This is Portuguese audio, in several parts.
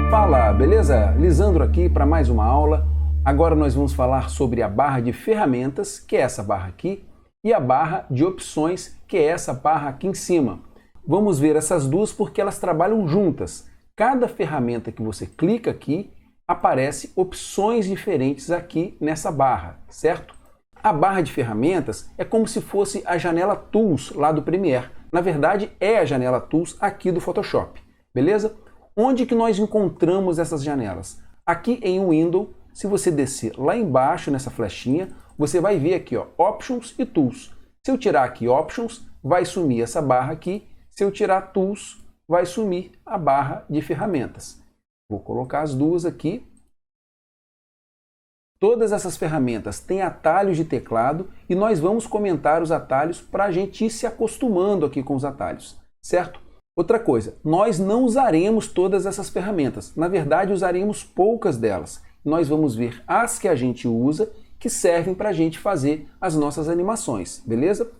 Fala, beleza? Lisandro aqui para mais uma aula. Agora nós vamos falar sobre a barra de ferramentas, que é essa barra aqui, e a barra de opções, que é essa barra aqui em cima. Vamos ver essas duas porque elas trabalham juntas. Cada ferramenta que você clica aqui, aparece opções diferentes aqui nessa barra, certo? A barra de ferramentas é como se fosse a janela Tools lá do Premiere. Na verdade, é a janela Tools aqui do Photoshop, beleza? Onde que nós encontramos essas janelas? Aqui em Windows, se você descer lá embaixo nessa flechinha, você vai ver aqui, ó, Options e Tools. Se eu tirar aqui Options, vai sumir essa barra aqui. Se eu tirar Tools, vai sumir a barra de ferramentas. Vou colocar as duas aqui. Todas essas ferramentas têm atalhos de teclado e nós vamos comentar os atalhos para a gente ir se acostumando aqui com os atalhos, certo? Outra coisa, nós não usaremos todas essas ferramentas. Na verdade, usaremos poucas delas. Nós vamos ver as que a gente usa, que servem para a gente fazer as nossas animações, beleza?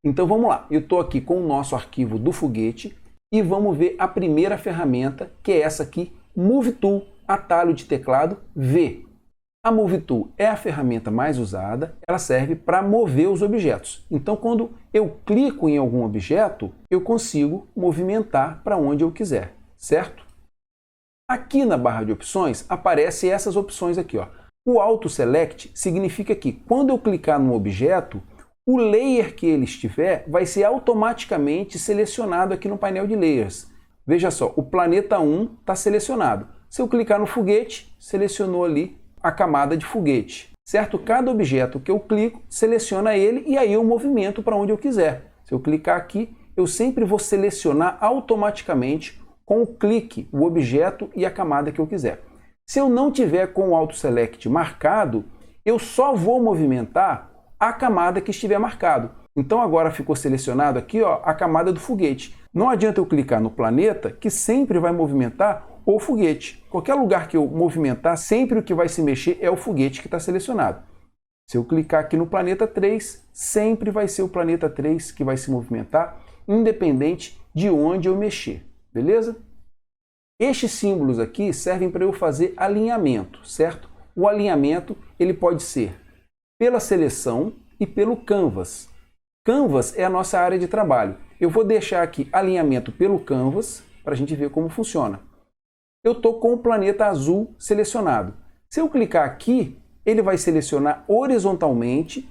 Então vamos lá. Eu estou aqui com o nosso arquivo do foguete e vamos ver a primeira ferramenta, que é essa aqui, Move Tool, atalho de teclado V. A Move Tool é a ferramenta mais usada, ela serve para mover os objetos. Então, quando eu clico em algum objeto, eu consigo movimentar para onde eu quiser, certo? Aqui na barra de opções, aparecem essas opções aqui, ó. O Auto Select significa que quando eu clicar no objeto, o layer que ele estiver vai ser automaticamente selecionado aqui no painel de Layers. Veja só, o planeta 1 está selecionado. Se eu clicar no foguete, selecionou ali a camada de foguete, certo? Cada objeto que eu clico, seleciona ele e aí eu movimento para onde eu quiser. Se eu clicar aqui, eu sempre vou selecionar automaticamente com o clique o objeto e a camada que eu quiser. Se eu não tiver com o Auto Select marcado, eu só vou movimentar a camada que estiver marcado. Então agora ficou selecionado aqui, ó, a camada do foguete. Não adianta eu clicar no planeta, que sempre vai movimentar o foguete. Qualquer lugar que eu movimentar, sempre o que vai se mexer é o foguete que está selecionado. Se eu clicar aqui no planeta 3, sempre vai ser o planeta 3 que vai se movimentar, independente de onde eu mexer, beleza? Estes símbolos aqui servem para eu fazer alinhamento, certo? O alinhamento ele pode ser pela seleção e pelo Canvas. Canvas é a nossa área de trabalho. Eu vou deixar aqui alinhamento pelo Canvas para a gente ver como funciona. Eu estou com o planeta azul selecionado. Se eu clicar aqui, ele vai selecionar horizontalmente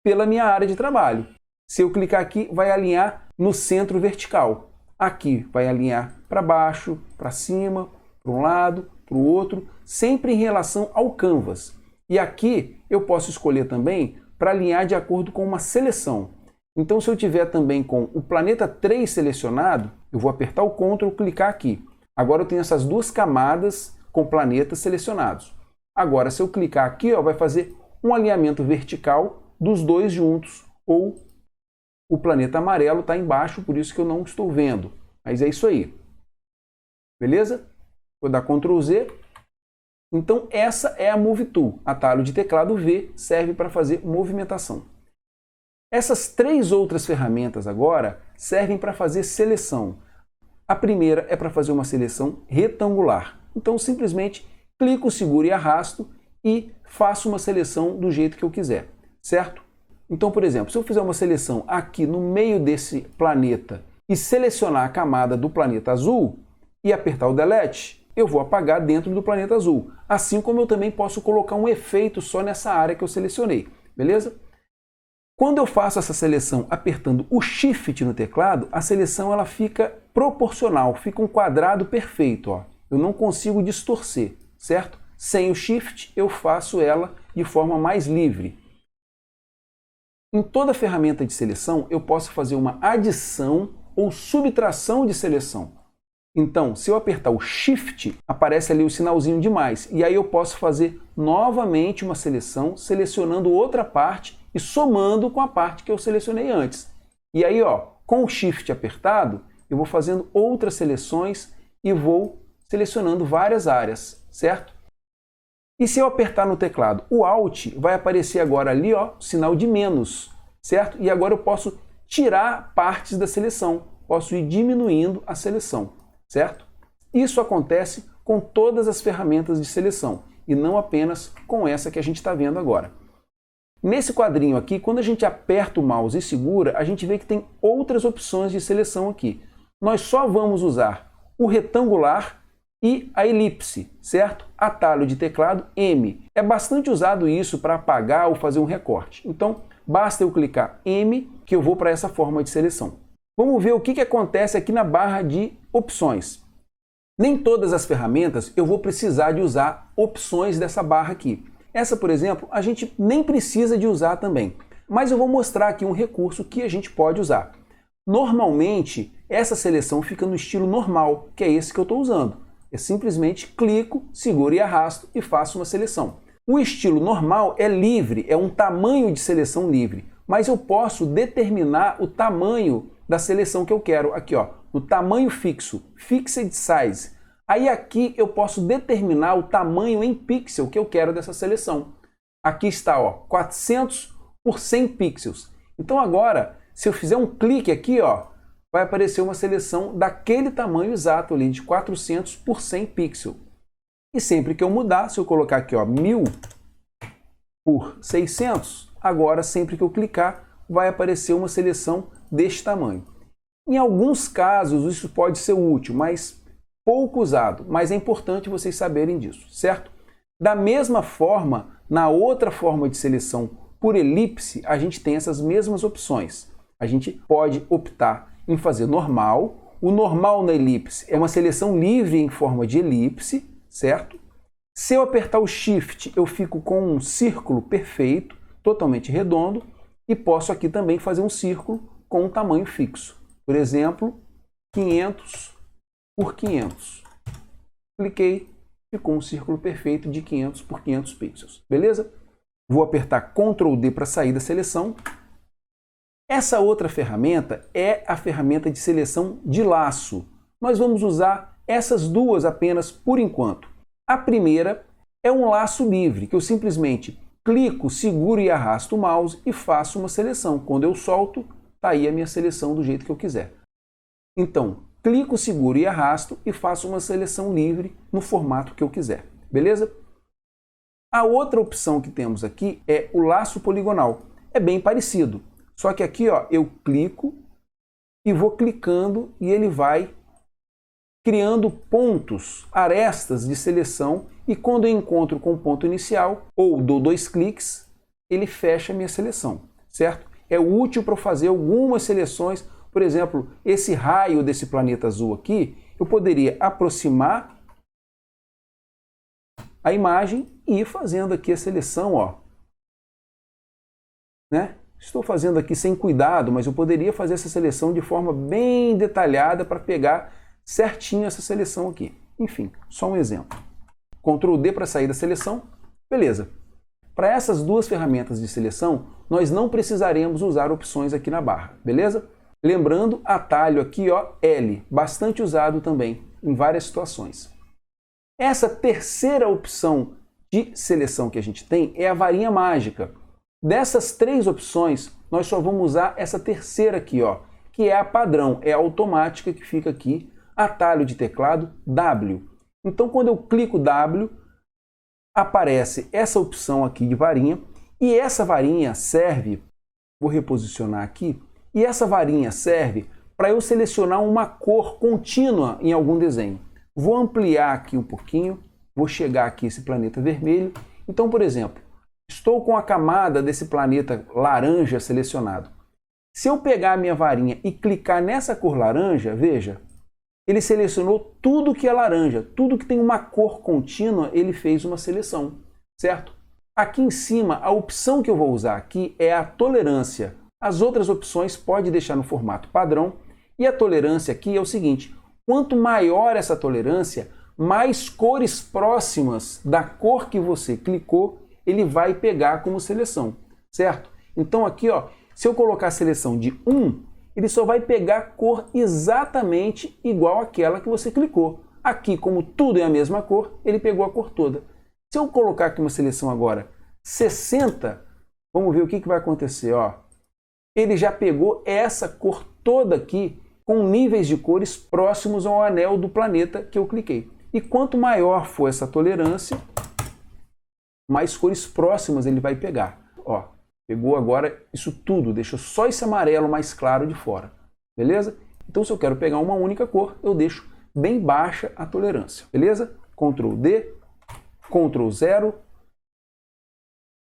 pela minha área de trabalho. Se eu clicar aqui, vai alinhar no centro vertical. Aqui vai alinhar para baixo, para cima, para um lado, para o outro, sempre em relação ao Canvas. E aqui eu posso escolher também para alinhar de acordo com uma seleção. Então, se eu tiver também com o planeta 3 selecionado, eu vou apertar o Ctrl e clicar aqui. Agora eu tenho essas duas camadas com planetas selecionados. Agora, se eu clicar aqui, ó, vai fazer um alinhamento vertical dos dois juntos, ou o planeta amarelo está embaixo, por isso que eu não estou vendo. Mas é isso aí. Beleza? Vou dar Ctrl Z. Então, essa é a Move Tool. Atalho de teclado V serve para fazer movimentação. Essas três outras ferramentas agora servem para fazer seleção. A primeira é para fazer uma seleção retangular. Então, simplesmente clico, seguro e arrasto e faço uma seleção do jeito que eu quiser, certo? Então, por exemplo, se eu fizer uma seleção aqui no meio desse planeta e selecionar a camada do planeta azul e apertar o Delete, eu vou apagar dentro do planeta azul. Assim como eu também posso colocar um efeito só nessa área que eu selecionei, beleza? Quando eu faço essa seleção apertando o Shift no teclado, a seleção ela fica proporcional, fica um quadrado perfeito, ó. Eu não consigo distorcer, certo? Sem o Shift eu faço ela de forma mais livre. Em toda ferramenta de seleção eu posso fazer uma adição ou subtração de seleção. Então, se eu apertar o Shift, aparece ali o sinalzinho de mais. E aí eu posso fazer novamente uma seleção, selecionando outra parte e somando com a parte que eu selecionei antes. E aí, ó, com o Shift apertado, eu vou fazendo outras seleções e vou selecionando várias áreas, certo? E se eu apertar no teclado o Alt, vai aparecer agora ali, ó, o sinal de menos. certo? E agora eu posso tirar partes da seleção, posso ir diminuindo a seleção, certo? Isso acontece com todas as ferramentas de seleção e não apenas com essa que a gente está vendo agora. Nesse quadrinho aqui, quando a gente aperta o mouse e segura, a gente vê que tem outras opções de seleção aqui. Nós só vamos usar o retangular e a elipse, certo? Atalho de teclado M. É bastante usado isso para apagar ou fazer um recorte. Então, basta eu clicar M que eu vou para essa forma de seleção. Vamos ver o que acontece aqui na barra de opções. Nem todas as ferramentas eu vou precisar de usar opções dessa barra aqui. Essa, por exemplo, a gente nem precisa de usar também. Mas eu vou mostrar aqui um recurso que a gente pode usar. Normalmente, essa seleção fica no estilo normal, que é esse que eu estou usando. Eu simplesmente clico, seguro e arrasto e faço uma seleção. O estilo normal é livre, é um tamanho de seleção livre, mas eu posso determinar o tamanho da seleção que eu quero. Aqui, ó, no tamanho fixo, Fixed Size. Aí aqui eu posso determinar o tamanho em pixel que eu quero dessa seleção. Aqui está, ó, 400 por 100 pixels. Então agora, se eu fizer um clique aqui, ó, vai aparecer uma seleção daquele tamanho exato ali, de 400 por 100 pixels. E sempre que eu mudar, se eu colocar aqui, ó, 1000 por 600, agora sempre que eu clicar, vai aparecer uma seleção deste tamanho. Em alguns casos isso pode ser útil, mas pouco usado, mas é importante vocês saberem disso, certo? Da mesma forma, na outra forma de seleção por elipse, a gente tem essas mesmas opções. A gente pode optar em fazer normal. O normal na elipse é uma seleção livre em forma de elipse, certo? Se eu apertar o Shift, eu fico com um círculo perfeito, totalmente redondo, e posso aqui também fazer um círculo com um tamanho fixo. Por exemplo, 500 por 500. Cliquei, ficou um círculo perfeito de 500 por 500 pixels. Beleza? Vou apertar Ctrl D para sair da seleção. Essa outra ferramenta é a ferramenta de seleção de laço. Nós vamos usar essas duas apenas por enquanto. A primeira é um laço livre, que eu simplesmente clico, seguro e arrasto o mouse e faço uma seleção. Quando eu solto, está aí a minha seleção do jeito que eu quiser. Então, clico, seguro e arrasto e faço uma seleção livre no formato que eu quiser. Beleza? A outra opção que temos aqui é o laço poligonal. É bem parecido. Só que aqui, ó, eu clico e vou clicando e ele vai criando pontos, arestas de seleção, e quando eu encontro com o ponto inicial ou dou 2 cliques, ele fecha a minha seleção, certo? É útil para fazer algumas seleções. Por exemplo, esse raio desse planeta azul aqui, eu poderia aproximar a imagem e ir fazendo aqui a seleção, ó. Né? Estou fazendo aqui sem cuidado, mas eu poderia fazer essa seleção de forma bem detalhada para pegar certinho essa seleção aqui. Enfim, só um exemplo. Ctrl D para sair da seleção. Beleza. Para essas duas ferramentas de seleção, nós não precisaremos usar opções aqui na barra, beleza? Lembrando, atalho aqui, ó, L, bastante usado também em várias situações. Essa terceira opção de seleção que a gente tem é a varinha mágica. Dessas 3 opções, nós só vamos usar essa terceira aqui, ó, que é a padrão, é a automática que fica aqui, atalho de teclado W. Então, quando eu clico W, aparece essa opção aqui de varinha, e essa varinha serve, vou reposicionar aqui, e essa varinha serve para eu selecionar uma cor contínua em algum desenho. Vou ampliar aqui um pouquinho, vou chegar aqui esse planeta vermelho. Então, por exemplo, estou com a camada desse planeta laranja selecionado. Se eu pegar a minha varinha e clicar nessa cor laranja, veja, ele selecionou tudo que é laranja, tudo que tem uma cor contínua, ele fez uma seleção, certo? Aqui em cima, a opção que eu vou usar aqui é a tolerância. As outras opções pode deixar no formato padrão, e a tolerância aqui é o seguinte: quanto maior essa tolerância, mais cores próximas da cor que você clicou, ele vai pegar como seleção, certo? Então aqui, ó, se eu colocar a seleção de 1, ele só vai pegar a cor exatamente igual àquela que você clicou. Aqui, como tudo é a mesma cor, ele pegou a cor toda. Se eu colocar aqui uma seleção agora 60, vamos ver o que vai acontecer, ó. ele já pegou essa cor toda aqui com níveis de cores próximos ao anel do planeta que eu cliquei. E quanto maior for essa tolerância, mais cores próximas ele vai pegar. Ó, pegou agora isso tudo, deixou só esse amarelo mais claro de fora. Beleza? Então, se eu quero pegar uma única cor, eu deixo bem baixa a tolerância. Beleza? Ctrl D, Ctrl 0.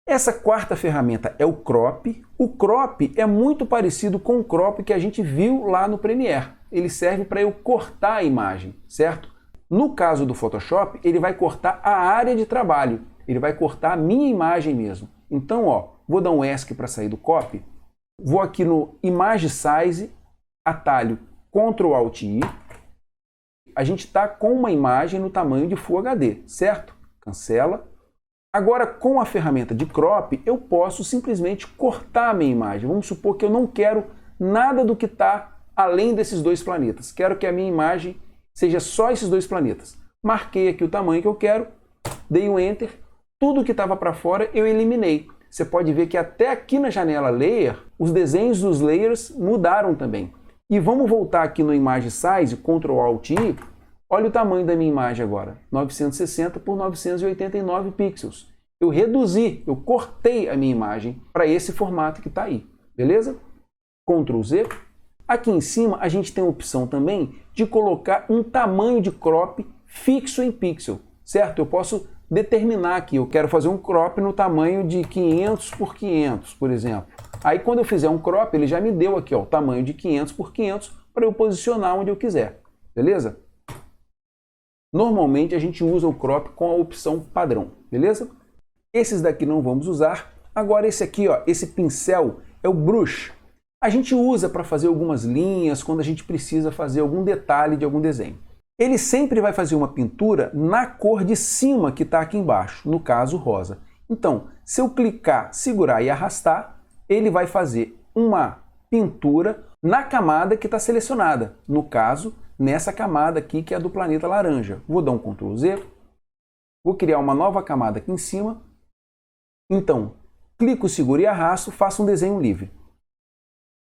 Essa quarta ferramenta é o Crop. O Crop é muito parecido com o Crop que a gente viu lá no Premiere. Ele serve para eu cortar a imagem, certo? No caso do Photoshop, ele vai cortar a área de trabalho. Ele vai cortar a minha imagem mesmo. Então, ó, vou dar um ESC para sair do Copy. Vou aqui no Image Size, atalho Ctrl Alt I. A gente está com uma imagem no tamanho de Full HD, certo? Cancela. Agora, com a ferramenta de Crop, eu posso simplesmente cortar a minha imagem. Vamos supor que eu não quero nada do que está além desses dois planetas. Quero que a minha imagem seja só esses dois planetas. Marquei aqui o tamanho que eu quero, dei um Enter, tudo que estava para fora eu eliminei. Você pode ver que até aqui na janela Layer, os desenhos dos layers mudaram também. E vamos voltar aqui no Image Size, Ctrl Alt I. Olha o tamanho da minha imagem agora, 960 por 989 pixels. Eu reduzi, eu cortei a minha imagem para esse formato que está aí, beleza? Ctrl Z. Aqui em cima a gente tem a opção também de colocar um tamanho de crop fixo em pixel, certo? Eu posso determinar aqui, eu quero fazer um crop no tamanho de 500 por 500, por exemplo. Aí quando eu fizer um crop, ele já me deu aqui ó, o tamanho de 500 por 500 para eu posicionar onde eu quiser, beleza? Normalmente a gente usa o crop com a opção padrão, beleza? Esses daqui não vamos usar. Agora esse aqui, ó, esse pincel é o brush. A gente usa para fazer algumas linhas, quando a gente precisa fazer algum detalhe de algum desenho. Ele sempre vai fazer uma pintura na cor de cima que está aqui embaixo, no caso rosa. Então, se eu clicar, segurar e arrastar, ele vai fazer uma pintura na camada que está selecionada. No caso, nessa camada aqui que é do planeta laranja. Vou dar um Ctrl Z, vou criar uma nova camada aqui em cima. Então, clico, seguro e arrasto, faço um desenho livre.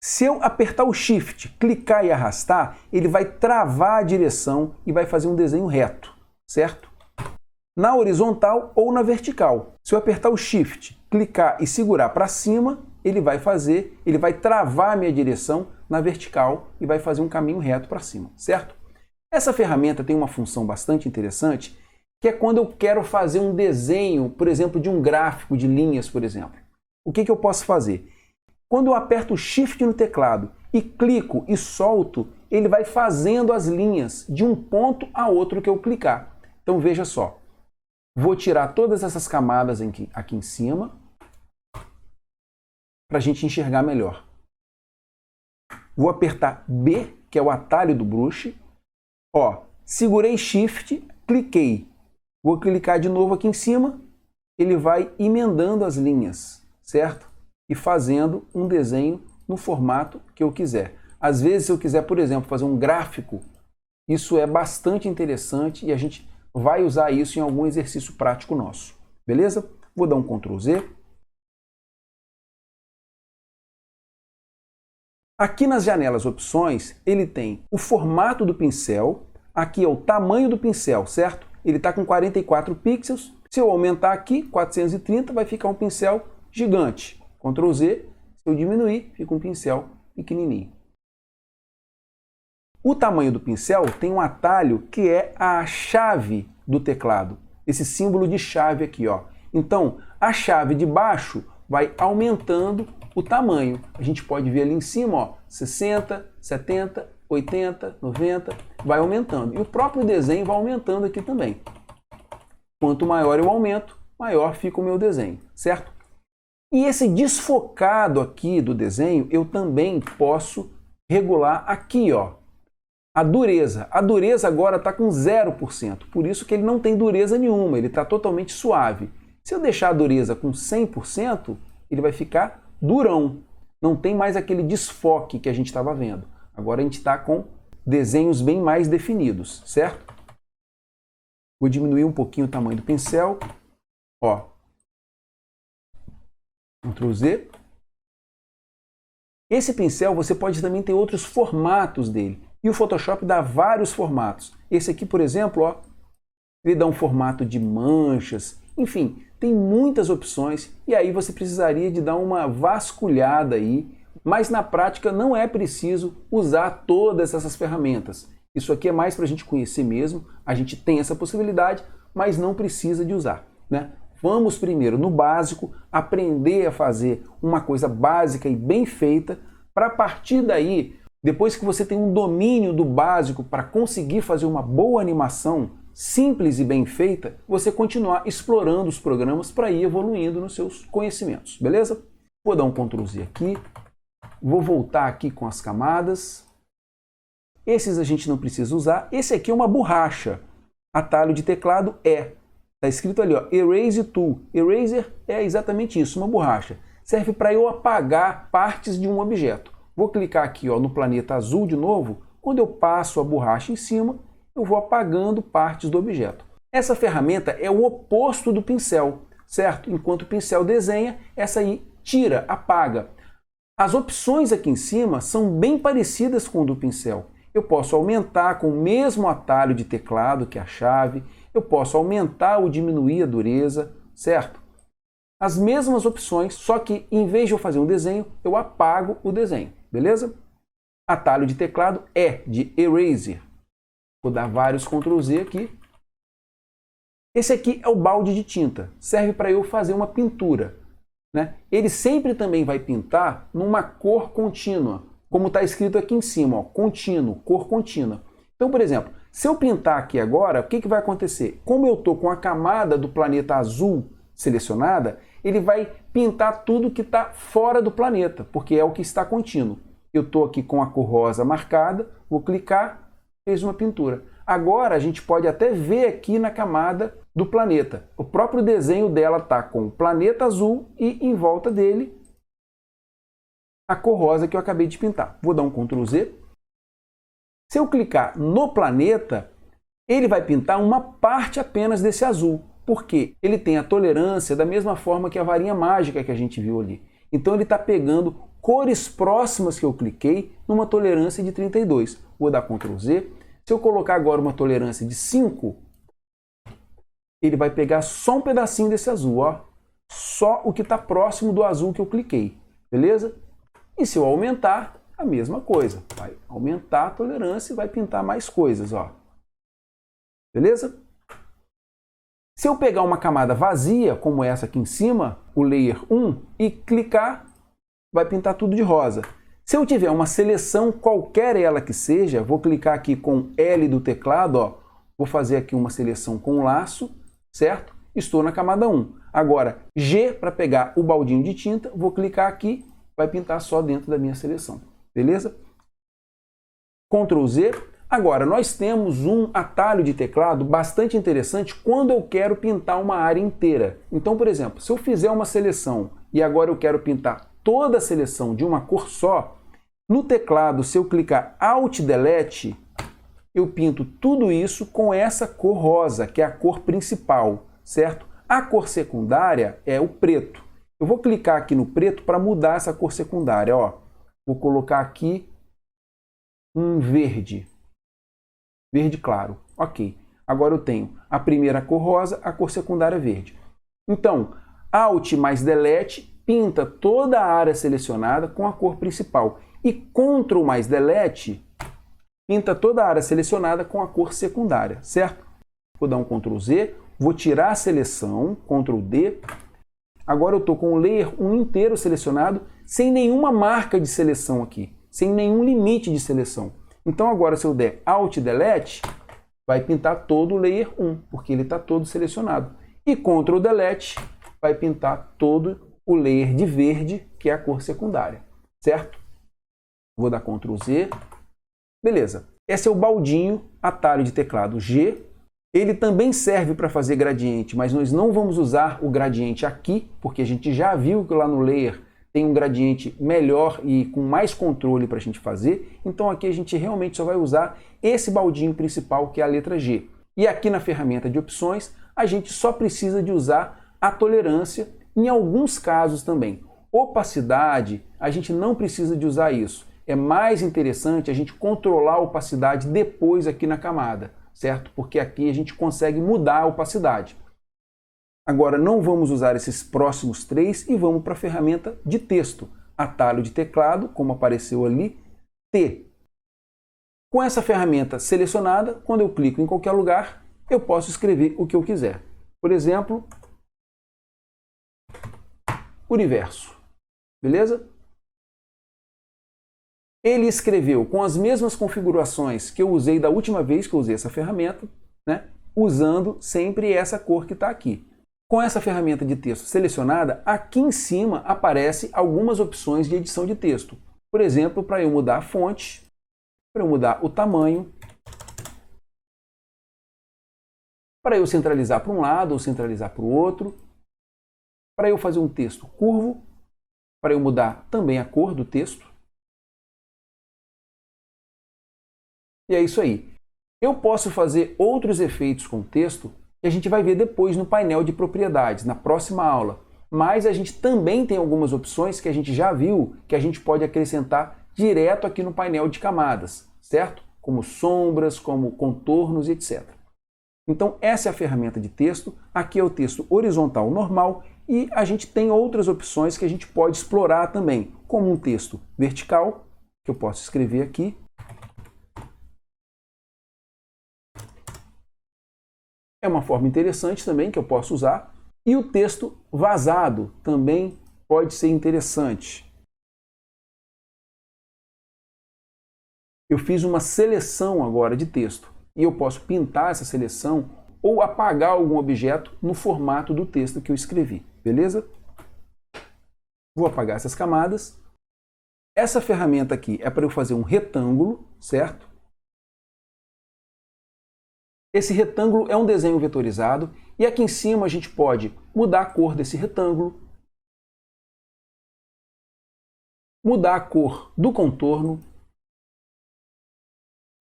Se eu apertar o Shift, clicar e arrastar, ele vai travar a direção e vai fazer um desenho reto, certo? Na horizontal ou na vertical. Se eu apertar o Shift, clicar e segurar para cima, ele vai travar a minha direção na vertical e vai fazer um caminho reto para cima, certo? Essa ferramenta tem uma função bastante interessante, que é quando eu quero fazer um desenho, por exemplo, de um gráfico de linhas, por exemplo. O que eu posso fazer? Quando eu aperto o Shift no teclado e clico e solto, ele vai fazendo as linhas de um ponto a outro que eu clicar. Então veja só, vou tirar todas essas camadas aqui em cima, para a gente enxergar melhor. Vou apertar B, que é o atalho do brush. Ó, segurei Shift, cliquei. Vou clicar de novo aqui em cima, ele vai emendando as linhas, certo? E fazendo um desenho no formato que eu quiser. Às vezes, se eu quiser, por exemplo, fazer um gráfico, isso é bastante interessante e a gente vai usar isso em algum exercício prático nosso. Beleza? Vou dar um Ctrl Z. Aqui nas janelas opções, ele tem o formato do pincel, aqui é o tamanho do pincel, certo? Ele está com 44 pixels. Se eu aumentar aqui, 430, vai ficar um pincel gigante. Ctrl Z, se eu diminuir, fica um pincel pequenininho. O tamanho do pincel tem um atalho que é a chave do teclado. Esse símbolo de chave aqui, ó. Então, a chave de baixo vai aumentando o tamanho. A gente pode ver ali em cima, ó, 60, 70, 80, 90, vai aumentando. E o próprio desenho vai aumentando aqui também. Quanto maior eu aumento, maior fica o meu desenho, certo? E esse desfocado aqui do desenho, eu também posso regular aqui, ó, a dureza. A dureza agora está com 0%, por isso que ele não tem dureza nenhuma, ele está totalmente suave. Se eu deixar a dureza com 100%, ele vai ficar durão. Não tem mais aquele desfoque que a gente estava vendo. Agora a gente está com desenhos bem mais definidos, certo? Vou diminuir um pouquinho o tamanho do pincel. Ó. Ctrl Z. Esse pincel você pode também ter outros formatos dele. E o Photoshop dá vários formatos. Esse aqui, por exemplo, ó, ele dá um formato de manchas. Enfim, tem muitas opções e aí você precisaria de dar uma vasculhada aí. Mas na prática não é preciso usar todas essas ferramentas. Isso aqui é mais para a gente conhecer mesmo. A gente tem essa possibilidade, mas não precisa de usar, né? Vamos primeiro no básico, aprender a fazer uma coisa básica e bem feita, para partir daí, depois que você tem um domínio do básico para conseguir fazer uma boa animação, simples e bem feita, você continuar explorando os programas para ir evoluindo nos seus conhecimentos, beleza? Vou dar um Ctrl Z aqui, vou voltar aqui com as camadas. Esses a gente não precisa usar. Esse aqui é uma borracha, atalho de teclado E. Está escrito ali, ó, Erase Tool. Eraser é exatamente isso, uma borracha. Serve para eu apagar partes de um objeto. Vou clicar aqui, ó, no planeta azul de novo. Quando eu passo a borracha em cima, eu vou apagando partes do objeto. Essa ferramenta é o oposto do pincel, certo? Enquanto o pincel desenha, essa aí tira, apaga. As opções aqui em cima são bem parecidas com o do pincel. Eu posso aumentar com o mesmo atalho de teclado, que é a chave. Eu posso aumentar ou diminuir a dureza, certo? As mesmas opções, só que em vez de eu fazer um desenho, eu apago o desenho, beleza? Atalho de teclado E, de Eraser. Vou dar vários Ctrl Z aqui. Esse aqui é o balde de tinta, serve para eu fazer uma pintura, né? Ele sempre também vai pintar numa cor contínua, como está escrito aqui em cima, ó, contínuo, cor contínua. Então, por exemplo, se eu pintar aqui agora, o que vai acontecer? Como eu estou com a camada do planeta azul selecionada, ele vai pintar tudo que está fora do planeta, porque é o que está contínuo. Eu estou aqui com a cor rosa marcada, vou clicar, fez uma pintura. Agora a gente pode até ver aqui na camada do planeta. O próprio desenho dela está com o planeta azul e em volta dele a cor rosa que eu acabei de pintar. Vou dar um Ctrl Z. Se eu clicar no planeta, ele vai pintar uma parte apenas desse azul, porque ele tem a tolerância da mesma forma que a varinha mágica que a gente viu ali. Então ele está pegando cores próximas que eu cliquei numa tolerância de 32. Vou dar Ctrl Z. Se eu colocar agora uma tolerância de 5, ele vai pegar só um pedacinho desse azul, ó. Só o que está próximo do azul que eu cliquei, beleza? E se eu aumentar, a mesma coisa. Vai aumentar a tolerância e vai pintar mais coisas, ó. Beleza? Se eu pegar uma camada vazia, como essa aqui em cima, o Layer 1, e clicar, vai pintar tudo de rosa. Se eu tiver uma seleção, qualquer ela que seja, vou clicar aqui com L do teclado, ó, vou fazer aqui uma seleção com laço, certo? Estou na camada 1. Agora, G para pegar o baldinho de tinta, vou clicar aqui, vai pintar só dentro da minha seleção. Beleza? Ctrl Z. Agora, nós temos um atalho de teclado bastante interessante quando eu quero pintar uma área inteira. Então, por exemplo, se eu fizer uma seleção e agora eu quero pintar toda a seleção de uma cor só, no teclado, se eu clicar Alt Delete, eu pinto tudo isso com essa cor rosa, que é a cor principal, certo? A cor secundária é o preto. Eu vou clicar aqui no preto para mudar essa cor secundária, ó. Vou colocar aqui um verde. Verde claro. Ok. Agora eu tenho a primeira cor rosa, a cor secundária verde. Então, Alt mais Delete pinta toda a área selecionada com a cor principal. E Ctrl mais Delete pinta toda a área selecionada com a cor secundária, certo? Vou dar um Ctrl Z, vou tirar a seleção, Ctrl D. Agora eu estou com o Layer 1 inteiro selecionado, sem nenhuma marca de seleção aqui, sem nenhum limite de seleção. Então agora se eu der Alt Delete, vai pintar todo o Layer 1, porque ele está todo selecionado. E Ctrl Delete vai pintar todo o layer de verde, que é a cor secundária, certo? Vou dar Ctrl Z. Beleza. Esse é o baldinho, atalho de teclado G. Ele também serve para fazer gradiente, mas nós não vamos usar o gradiente aqui, porque a gente já viu que lá no layer tem um gradiente melhor e com mais controle para a gente fazer. Então aqui a gente realmente só vai usar esse baldinho principal, que é a letra G. E aqui na ferramenta de opções, a gente só precisa de usar a tolerância, em alguns casos também. Opacidade, a gente não precisa de usar isso. É mais interessante a gente controlar a opacidade depois aqui na camada, certo? Porque aqui a gente consegue mudar a opacidade. Agora não vamos usar esses próximos três e vamos para a ferramenta de texto. Atalho de teclado, como apareceu ali, T. Com essa ferramenta selecionada, quando eu clico em qualquer lugar, eu posso escrever o que eu quiser. Por exemplo, universo. Beleza? Ele escreveu com as mesmas configurações que eu usei da última vez que eu usei essa ferramenta, né? Usando sempre essa cor que está aqui. Com essa ferramenta de texto selecionada, aqui em cima aparecem algumas opções de edição de texto. Por exemplo, para eu mudar a fonte, para eu mudar o tamanho, para eu centralizar para um lado ou centralizar para o outro, para eu fazer um texto curvo, para eu mudar também a cor do texto. E é isso aí. Eu posso fazer outros efeitos com o texto que a gente vai ver depois no painel de propriedades, na próxima aula. Mas a gente também tem algumas opções que a gente já viu que a gente pode acrescentar direto aqui no painel de camadas, certo? Como sombras, como contornos, etc. Então essa é a ferramenta de texto. Aqui é o texto horizontal normal e a gente tem outras opções que a gente pode explorar também, como um texto vertical, que eu posso escrever aqui. É uma forma interessante também que eu posso usar. E o texto vazado também pode ser interessante. Eu fiz uma seleção agora de texto e eu posso pintar essa seleção ou apagar algum objeto no formato do texto que eu escrevi, beleza? Vou apagar essas camadas. Essa ferramenta aqui é para eu fazer um retângulo, certo? Esse retângulo é um desenho vetorizado e aqui em cima a gente pode mudar a cor desse retângulo, mudar a cor do contorno,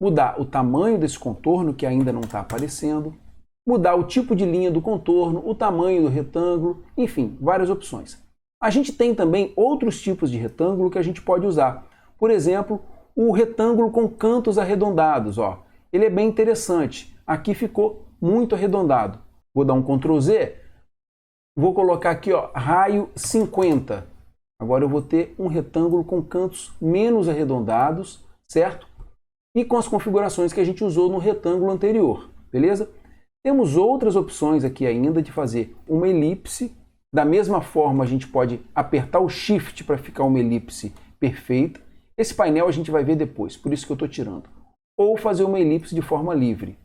mudar o tamanho desse contorno que ainda não está aparecendo, mudar o tipo de linha do contorno, o tamanho do retângulo, enfim, várias opções. A gente tem também outros tipos de retângulo que a gente pode usar. Por exemplo, o retângulo com cantos arredondados. Ó. Ele é bem interessante. Aqui ficou muito arredondado. Vou dar um Ctrl Z. Vou colocar aqui, ó, raio 50. Agora eu vou ter um retângulo com cantos menos arredondados, certo? E com as configurações que a gente usou no retângulo anterior, beleza? Temos outras opções aqui ainda de fazer uma elipse. Da mesma forma, a gente pode apertar o Shift para ficar uma elipse perfeita. Esse painel a gente vai ver depois, por isso que eu estou tirando. Ou fazer uma elipse de forma livre.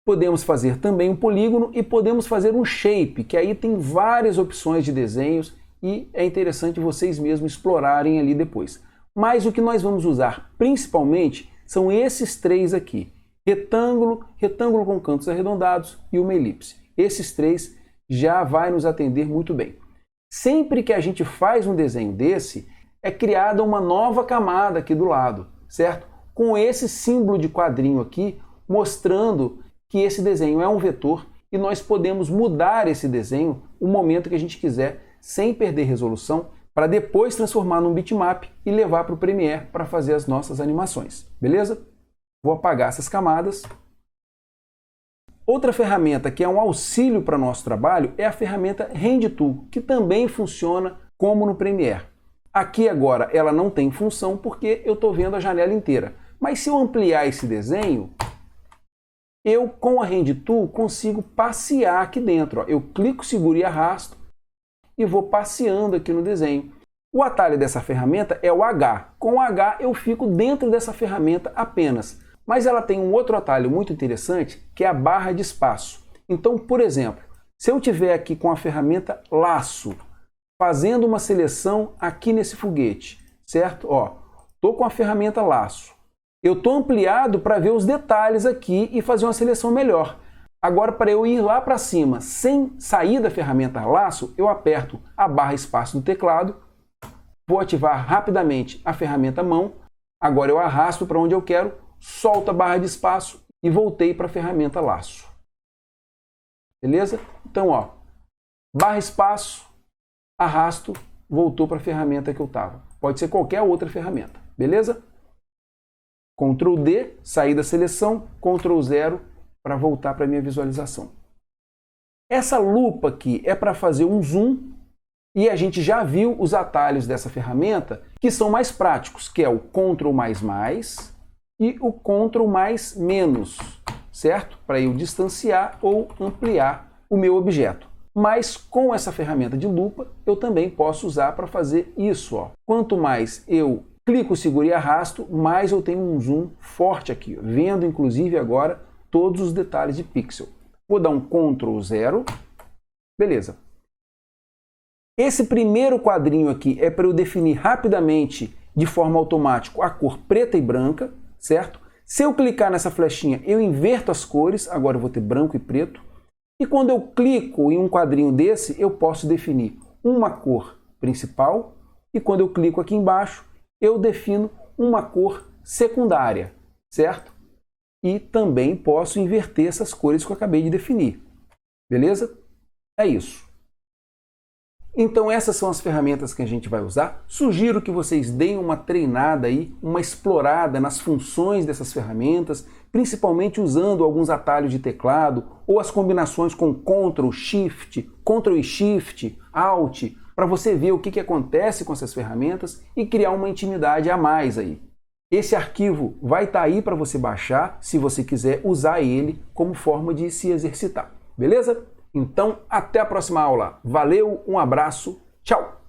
Podemos fazer também um polígono e podemos fazer um shape, que aí tem várias opções de desenhos e é interessante vocês mesmos explorarem ali depois. Mas o que nós vamos usar principalmente são esses três aqui. Retângulo, retângulo com cantos arredondados e uma elipse. Esses três já vai nos atender muito bem. Sempre que a gente faz um desenho desse, é criada uma nova camada aqui do lado, certo? Com esse símbolo de quadrinho aqui, mostrando que esse desenho é um vetor e nós podemos mudar esse desenho no momento que a gente quiser, sem perder resolução, para depois transformar num bitmap e levar para o Premiere para fazer as nossas animações, beleza? Vou apagar essas camadas. Outra ferramenta que é um auxílio para o nosso trabalho é a ferramenta Hand Tool, que também funciona como no Premiere. Aqui agora ela não tem função porque eu estou vendo a janela inteira, mas se eu ampliar esse desenho, eu com a Hand Tool consigo passear aqui dentro. Ó. Eu clico, seguro e arrasto e vou passeando aqui no desenho. O atalho dessa ferramenta é o H. Com o H eu fico dentro dessa ferramenta apenas. Mas ela tem um outro atalho muito interessante, que é a barra de espaço. Então, por exemplo, se eu tiver aqui com a ferramenta Laço, fazendo uma seleção aqui nesse foguete, certo? Ó, estou com a ferramenta Laço. Eu estou ampliado para ver os detalhes aqui e fazer uma seleção melhor. Agora, para eu ir lá para cima sem sair da ferramenta Laço, eu aperto a barra espaço do teclado, vou ativar rapidamente a ferramenta Mão, agora eu arrasto para onde eu quero, solto a barra de espaço e voltei para a ferramenta Laço. Beleza? Então, ó, barra espaço, arrasto, voltou para a ferramenta que eu estava. Pode ser qualquer outra ferramenta, beleza? Ctrl D, sair da seleção, Ctrl 0 para voltar para a minha visualização. Essa lupa aqui é para fazer um zoom e a gente já viu os atalhos dessa ferramenta que são mais práticos, que é o Ctrl++ e o Ctrl+-, certo? Para eu distanciar ou ampliar o meu objeto. Mas com essa ferramenta de lupa, eu também posso usar para fazer isso. Ó. Quanto mais eu clico, seguro e arrasto, mais eu tenho um zoom forte aqui, ó, vendo inclusive agora todos os detalhes de pixel. Vou dar um Ctrl 0, beleza. Esse primeiro quadrinho aqui é para eu definir rapidamente, de forma automática, a cor preta e branca, certo? Se eu clicar nessa flechinha, eu inverto as cores, agora eu vou ter branco e preto. E quando eu clico em um quadrinho desse, eu posso definir uma cor principal e quando eu clico aqui embaixo, eu defino uma cor secundária, certo? E também posso inverter essas cores que eu acabei de definir, beleza? É isso. Então essas são as ferramentas que a gente vai usar. Sugiro que vocês deem uma treinada aí, uma explorada nas funções dessas ferramentas, principalmente usando alguns atalhos de teclado ou as combinações com Ctrl Shift, Ctrl e Shift, Alt, para você ver o que acontece com essas ferramentas e criar uma intimidade a mais aí. Esse arquivo vai estar aí para você baixar se você quiser usar ele como forma de se exercitar, beleza? Então, até a próxima aula. Valeu, um abraço, tchau!